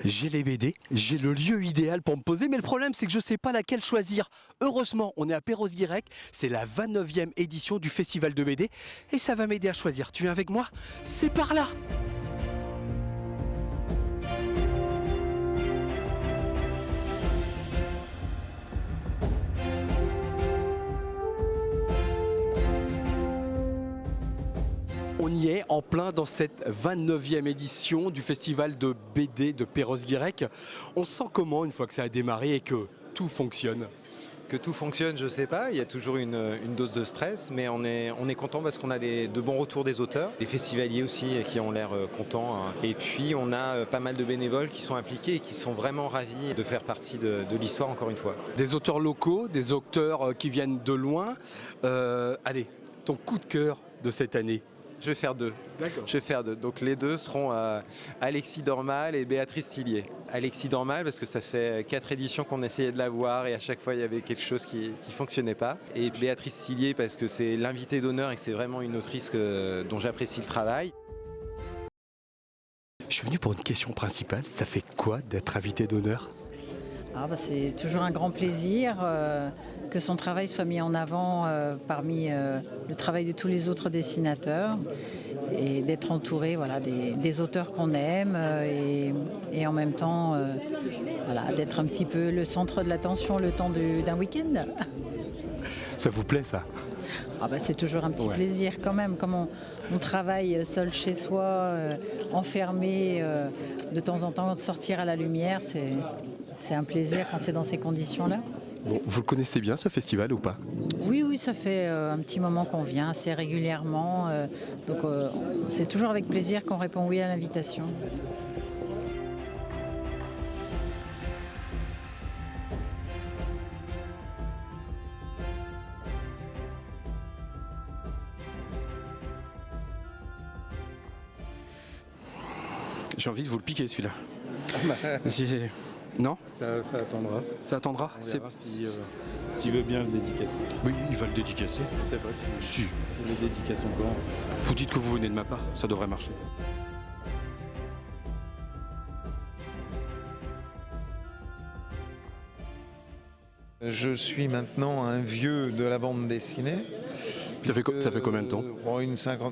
J'ai les BD, j'ai le lieu idéal pour me poser, mais le problème c'est que je sais pas laquelle choisir. Heureusement, on est à Perros-Guirec, c'est la 29e édition du Festival de BD et ça va m'aider à choisir. Tu viens avec moi? C'est par là! On y est en plein dans cette 29e édition du festival de BD de Perros-Guirec. On sent comment une fois que ça a démarré et que tout fonctionne? Que tout fonctionne, je ne sais pas, il y a toujours une dose de stress, mais on est content parce qu'on a de bons retours des auteurs, des festivaliers aussi qui ont l'air contents. Hein. Et puis on a pas mal de bénévoles qui sont impliqués et qui sont vraiment ravis de faire partie de l'histoire encore une fois. Des auteurs locaux, des auteurs qui viennent de loin. Allez, ton coup de cœur de cette année? Je vais faire deux. D'accord. Je vais faire deux. Donc les deux seront Alexis Dormal et Béatrice Tillier. Alexis Dormal parce que ça fait 4 éditions qu'on essayait de la voir et à chaque fois il y avait quelque chose qui ne fonctionnait pas. Et Béatrice Tillier parce que c'est l'invitée d'honneur et que c'est vraiment une autrice dont j'apprécie le travail. Je suis venu pour une question principale. Ça fait quoi d'être invité d'honneur? C'est toujours un grand plaisir que son travail soit mis en avant parmi le travail de tous les autres dessinateurs et d'être entouré des auteurs qu'on aime et en même temps d'être un petit peu le centre de l'attention le temps d'un week-end. Ça vous plaît ça? C'est toujours un petit plaisir quand même, comme on travaille seul chez soi, enfermé, de temps en temps de sortir à la lumière, c'est un plaisir quand c'est dans ces conditions-là. Bon, vous le connaissez bien ce festival ou pas? Oui, ça fait un petit moment qu'on vient assez régulièrement, donc c'est toujours avec plaisir qu'on répond oui à l'invitation. J'ai envie de vous le piquer celui-là. Non? Ça attendra. Ça attendra? On verra s'il veut bien le dédicacer. Oui, il va le dédicacer. Je sais pas si Si. le dédicace encore. Vous dites que vous venez de ma part, ça devrait marcher. Je suis maintenant un vieux de la bande dessinée. Ça fait combien de temps?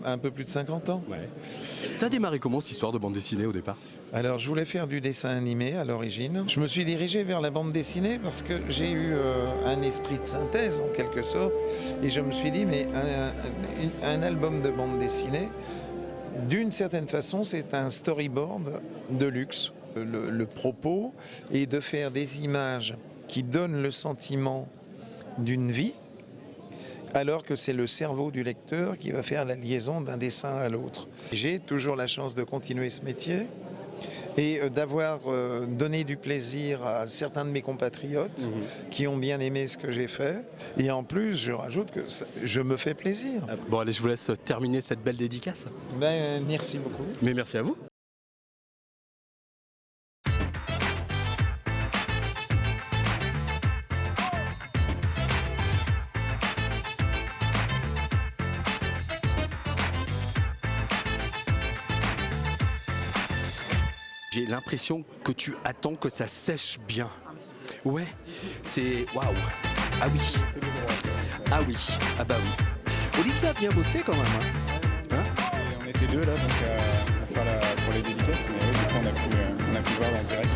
Un peu plus de 50 ans. Ça a démarré comment cette histoire de bande dessinée au départ? Alors je voulais faire du dessin animé à l'origine. Je me suis dirigé vers la bande dessinée parce que j'ai eu un esprit de synthèse en quelque sorte. Et je me suis dit, mais un album de bande dessinée, d'une certaine façon, c'est un storyboard de luxe. Le propos est de faire des images qui donnent le sentiment d'une vie, alors que c'est le cerveau du lecteur qui va faire la liaison d'un dessin à l'autre. J'ai toujours la chance de continuer ce métier et d'avoir donné du plaisir à certains de mes compatriotes qui ont bien aimé ce que j'ai fait. Et en plus, je rajoute que je me fais plaisir. Bon allez, je vous laisse terminer cette belle dédicace. Merci beaucoup. Mais merci à vous. J'ai l'impression que tu attends que ça sèche bien. Ouais, c'est... Waouh. Ah oui. Ah oui. Ah bah oui. Olivier a bien bossé quand même. On était deux là, donc pour les dédicaces, mais oui, du coup on a pu voir en direct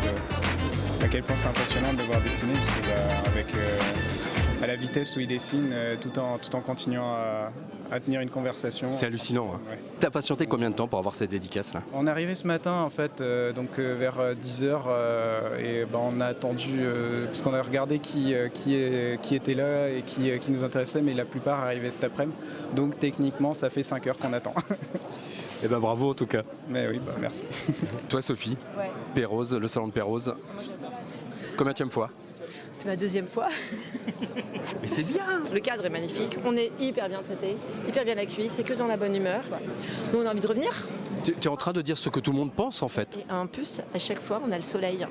à quel point c'est impressionnant de le voir dessiner, parce que avec à la vitesse où il dessine, tout en continuant à tenir une conversation. C'est hallucinant. Hein. Ouais. T'as patienté combien de temps pour avoir cette dédicace là? On est arrivé ce matin en fait, vers 10h et on a attendu parce qu'on a regardé qui était là et qui nous intéressait, mais la plupart arrivaient cet après-midi. Donc techniquement ça fait 5 heures qu'on attend. Eh ben bravo en tout cas. Mais oui, merci. Toi Sophie, Ouais. Perros, le salon de Perros, combienième fois? C'est ma 2e fois. Mais c'est bien. Le cadre est magnifique, on est hyper bien traité, hyper bien accueilli, c'est que dans la bonne humeur. Nous on a envie de revenir. Tu es en train de dire ce que tout le monde pense en fait. Et en plus, à chaque fois, on a le soleil.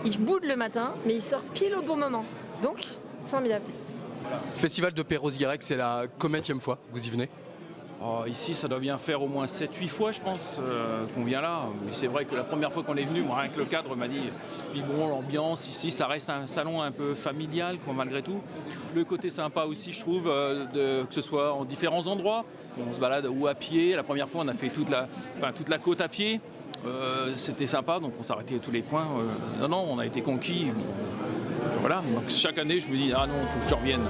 Il boude le matin, mais il sort pile au bon moment. Donc, formidable. Festival de Perros-Guirec, c'est la combienième fois que vous y venez? Ici, ça doit bien faire au moins 7-8 fois, je pense, qu'on vient là. Mais c'est vrai que la première fois qu'on est venu, moi, rien que le cadre m'a dit, puis bon, l'ambiance ici, ça reste un salon un peu familial, quoi, malgré tout. Le côté sympa aussi, je trouve, que ce soit en différents endroits. On se balade ou à pied. La première fois, on a fait toute la côte à pied. C'était sympa, donc on s'arrêtait à tous les coins. Non, on a été conquis. Voilà, donc chaque année, je me dis, ah non, il faut que je revienne.